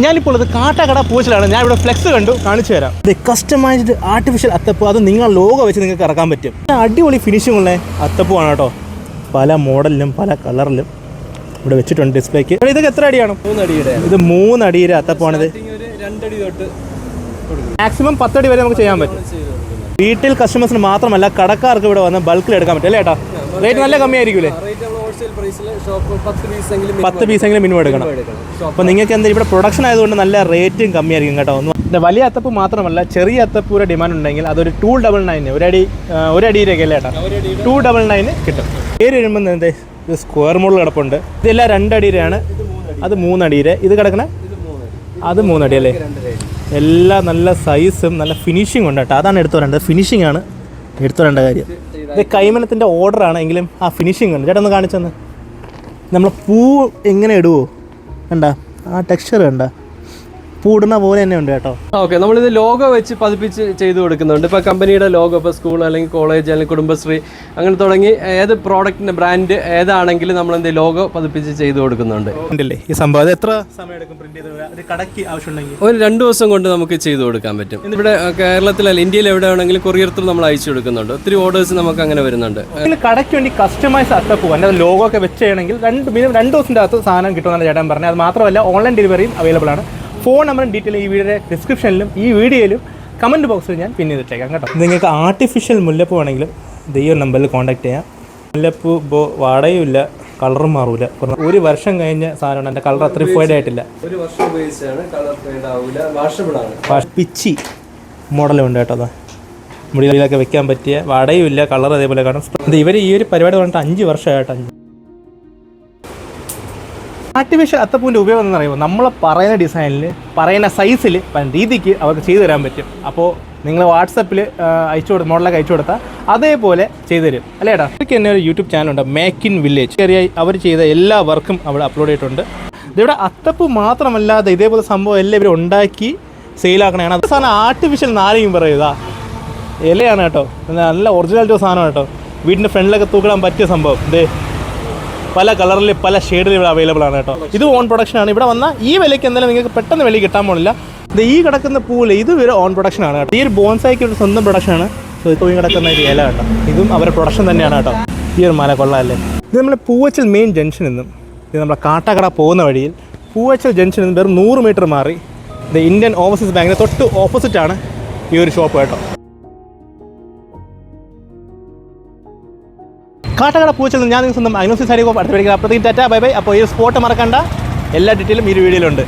ഞാനിപ്പോൾ ഇത് കാട്ടാക്കട പൂച്ചിലാണ്. ഞാൻ ഇവിടെ ഫ്ലെക്സ് കണ്ടു, കാണിച്ചു തരാം. ഇത് കസ്റ്റമൈസ്ഡ് ആർട്ടിഫിഷ്യൽ അത്തപ്പൂ. അത് നിങ്ങൾ ലോഗോ വെച്ച് നിങ്ങൾക്ക് ഇറക്കാൻ പറ്റും. അടിപൊളി ഫിനിഷിംഗ് ഉള്ള അത്തപ്പൂവാണ് കേട്ടോ. പല മോഡലിലും പല കളറിലും ഇവിടെ വെച്ചിട്ടുണ്ട് ഡിസ്പ്ലേക്ക്. ഇതൊക്കെ എത്ര അടിയാണ്? 3 അടിയുടെ. ഇത് 3 അടിയുടെ അത്തപ്പൂവാണിത്. 2 അടി തൊട്ട് മാക്സിമം 10 അടി വരെ നമുക്ക് ചെയ്യാൻ പറ്റും. റീറ്റെയിൽ കസ്റ്റമേഴ്സിന് മാത്രമല്ല കടക്കാർക്ക് ഇവിടെ വന്ന് ബൾക്കിൽ എടുക്കാൻ പറ്റും അല്ലേ ഏട്ടാ? റേറ്റ് നല്ല കമ്മിയായിരിക്കും. 10 പീസെങ്കിലും മിനിമം എടുക്കണം. അപ്പോൾ നിങ്ങൾക്ക് എന്താ ഇവിടെ പ്രൊഡക്ഷൻ ആയതുകൊണ്ട് നല്ല റേറ്റും കമ്മിയായിരിക്കും കേട്ടോ. വലിയ അത്തപ്പ് മാത്രമല്ല ചെറിയ അത്തപ്പൂരെ ഡിമാൻഡ് ഉണ്ടെങ്കിൽ അതൊരു 299 ഒരു അടിയിലേക്ക് അല്ലേ ഏട്ടാ? 299 കിട്ടും. പേര് വരുമ്പോൾ എന്ത് ഇത് സ്ക്വയർ മോഡൽ കിടപ്പുണ്ട്. ഇതെല്ലാം 2 അടിയിലാണ്. അത് 3 അടിയിലെ. ഇത് കിടക്കണേ അത് 3 അടി അല്ലേ? എല്ലാം നല്ല സൈസും നല്ല ഫിനിഷിംഗ് ഉണ്ട് കേട്ടോ. അതാണ് എടുത്തു വരേണ്ടത്. ഫിനിഷിംഗ് ആണ് എടുത്തു വരേണ്ട കാര്യം. ഇത് കൈമനത്തിൻ്റെ ഓർഡറാണ് എങ്കിലും ആ ഫിനിഷിംഗ് ഉണ്ട്. ചേട്ടാ ഒന്ന് കാണിച്ചെന്ന്. നമ്മൾ പൂ എങ്ങനെ ഇടുവോ കണ്ട ആ ടെക്സ്ചർ കണ്ട പൂടുന്ന പോലെ തന്നെ ഉണ്ട് കേട്ടോ. ഓക്കെ, നമ്മളിത് ലോഗോ വെച്ച് പതിപ്പിച്ച് ചെയ്ത് കൊടുക്കുന്നുണ്ട്. ഇപ്പോൾ കമ്പനിയുടെ ലോഗോ, ഇപ്പോൾ സ്കൂൾ അല്ലെങ്കിൽ കോളേജ് അല്ലെങ്കിൽ കുടുംബശ്രീ അങ്ങനെ തുടങ്ങി ഏത് പ്രോഡക്റ്റിൻ്റെ ബ്രാൻഡ് ഏതാണെങ്കിലും നമ്മളെന്ത് ലോഗോ പതിപ്പിച്ച് ചെയ്ത് കൊടുക്കുന്നുണ്ട്. ഈ സംഭവം എത്ര സമയം എടുക്കും പ്രിന്റ് ചെയ്ത് കടയ്ക്ക് ആവശ്യമുണ്ടെങ്കിൽ? ഒരു 2 ദിവസം കൊണ്ട് നമുക്ക് ചെയ്ത് കൊടുക്കാൻ പറ്റും. ഇവിടെ കേരളത്തിലല്ല ഇന്ത്യയിൽ എവിടെ വേണമെങ്കിലും കൊറിയർ ത്രൂ നമ്മൾ അയച്ചു കൊടുക്കുന്നുണ്ട്. ഒത്തിരി ഓർഡേഴ്സ് നമുക്ക് അങ്ങനെ വരുന്നുണ്ട്. കടയ്ക്ക് വേണ്ടി കസ്റ്റമൈസ് അത്തപ്പൂ എൻ്റെ ലോഗോ ഒക്കെ വെച്ച് ചെയ്യണമെങ്കിൽ 2 ദിവസത്തിൻ്റെ അകത്ത് സാധനം കിട്ടുമെന്നാണ് ചേട്ടൻ പറഞ്ഞത്. അത് മാത്രമല്ല ഓൺലൈൻ ഡെലിവറിയും അവൈലബിൾ ആണ്. ഫോൺ നമ്പറും ഡീറ്റെയിൽ ഈ വീഡിയോയുടെ ഡിസ്ക്രിപ്ഷനിലും ഈ വീഡിയോയിലും കമൻറ്റ് ബോക്സിൽ ഞാൻ പിൻ ചെയ്തിട്ടേക്കാം കേട്ടോ. നിങ്ങൾക്ക് ആർട്ടിഫിഷ്യൽ മുല്ലപ്പൂ ആണെങ്കിലും ഈ ഒരു നമ്പറിൽ കോൺടാക്ട് ചെയ്യാം. മുല്ലപ്പൂ ഇപ്പോൾ വാടകയുമില്ല, കളറും മാറൂല. 1 വർഷം കഴിഞ്ഞ സാധനമാണ്. എൻ്റെ കളർ അത്ര ഫേഡ് ആയിട്ടില്ല. 1 വർഷം ഉപയോഗിച്ചാണ് കളർ ഫേഡ് ആവില്ല, വാഷബിൾ ആണ്. പിച്ചി മോഡലുണ്ട് കേട്ടോ. അതാ മുടിയിലൊക്കെ വെക്കാൻ പറ്റിയ വാടകയുമില്ല, കളർ അതേപോലെ കാണും. ഇവർ ഈ ഒരു പരിപാടി പറഞ്ഞിട്ട് 5 വർഷമായിട്ടോ. ആർട്ടിഫിഷ്യൽ അത്തപ്പൂവിൻ്റെ ഉപയോഗം എന്ന് പറയുമ്പോൾ നമ്മൾ പറയുന്ന ഡിസൈനിൽ പറയുന്ന സൈസിൽ രീതിക്ക് അവർക്ക് ചെയ്തു തരാൻ പറ്റും. അപ്പോൾ നിങ്ങൾ വാട്സപ്പിൽ മോഡലൊക്കെ അയച്ചു കൊടുത്താൽ അതേപോലെ ചെയ്തു തരും അല്ലേ ഏട്ടാ? എനിക്ക് തന്നെ ഒരു യൂട്യൂബ് ചാനലുണ്ട്, മേക്ക് ഇൻ വില്ലേജ്. ചെറിയ അവർ ചെയ്ത എല്ലാ വർക്കും അവിടെ അപ്ലോഡ് ചെയ്തിട്ടുണ്ട്. ഇതിവിടെ അത്തപ്പൂ മാത്രമല്ലാതെ ഇതേപോലെ സംഭവം എല്ലാം ഇവർ ഉണ്ടാക്കി സെയിലാക്കണതാണ്. അത് സാധനം ആർട്ടിഫിഷ്യൽ നാരെയും പറയുക ഇലയാണ് കേട്ടോ. നല്ല ഒറിജിനാലിറ്റി സാധനം കേട്ടോ. വീടിൻ്റെ ഫ്രണ്ടിലൊക്കെ തൂക്കിടാൻ പറ്റിയ സംഭവം. ഇത് പല കളറിൽ പല ഷെയ്ഡിൽ ഇവിടെ അവൈലബിൾ ആണ് കേട്ടോ. ഇത് ഓൺ പ്രൊഡക്ഷനാണ്. ഇവിടെ വന്നാൽ ഈ വിലയ്ക്ക് എന്തായാലും നിങ്ങൾക്ക് പെട്ടെന്ന് വില കിട്ടാൻ പോണില്ല. ഇത് ഈ കിടക്കുന്ന പൂവിൽ ഇത് വരെ ഓൺ പ്രൊഡക്ഷനാണ് കേട്ടോ. ഈ ഒരു ബോൺസായിക്ക് ഒരു സ്വന്തം പ്രൊഡക്ഷനാണ്. സോ ഇപ്പോൾ ഈ കിടക്കുന്ന ഒരു ഇല കേട്ടോ, ഇതും അവരുടെ പ്രൊഡക്ഷൻ തന്നെയാണ് കേട്ടോ. ഈ ഒരു മല കൊള്ളാമല്ലേ? ഇത് നമ്മൾ പൂവച്ചൽ മെയിൻ ജംഗ്ഷനിൽ നിന്നും ഇത് നമ്മുടെ കാട്ടാക്കട പോകുന്ന വഴിയിൽ പൂവച്ചൽ ജംഗ്ഷനിൽ നിന്ന് വെറും 100 മീറ്റർ മാറി ഇത് ഇന്ത്യൻ ഓവർസീസ് ബാങ്കിന് തൊട്ട് ഓപ്പോസിറ്റാണ് ഈ ഒരു ഷോപ്പ് കേട്ടോ. കാട്ടാക്കട പൂച്ചൽ ഞാൻ സ്വന്തം അഗ്നോസിസ് സാരി അടുത്ത പഠിക്കുക. അപ്പോഴത്തേക്കും ടാറ്റ ബൈ ബൈ. അപ്പോൾ ഈ സ്പോട്ട് മറക്കണ്ട. എല്ലാ ഡീറ്റെയിലും ഈ വീഡിയോയിലുണ്ട്.